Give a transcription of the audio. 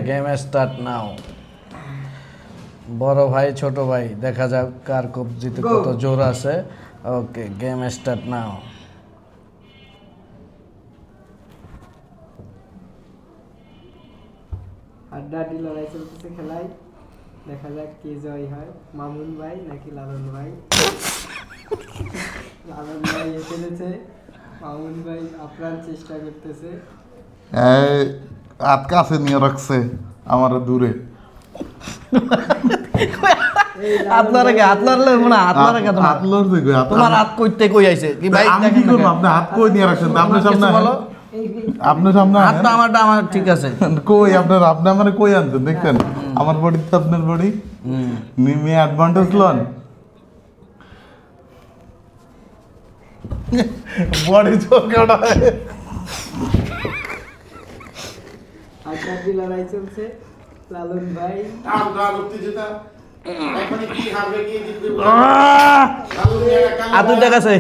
Game start now. বড় ভাই ছোট ভাই দেখা যাক কার কবজিতে কত জোর আছে। ওকে গেম স্টার্ট নাও। আড্ডাআড্ডি লড়াই চলতেছে খেলায়, দেখা যাক কে জয় হয়, মামুন ভাই নাকি লালন ভাই। লালন ভাই এসেছে, মামুন ভাই আপ্রাণ চেষ্টা করতেছে। হাত কাছে নিয়ে রাখছে আমার দূরে। হাত লড়লে মনে হাত লড়ে কেন? হাত লড়ছে কই? তোমার হাত কইতে কই আইছে কি ভাই? আমি কি করব? আপনি হাত কই নিয়ে রাখছেন? আপনি সামনে বলো। আপনার সামনে হাতটা আমার ঠিক আছে। কই আপনার আপনি আমারে কই আনছেন দেখছেন? আমার বডি তো আপনার বডি। নিমে অ্যাডভান্টেজ লন। বডি চোখটা। আড্ডাআড্ডি লড়াই চলছে, লালন ভাই আতুর দেখাছে।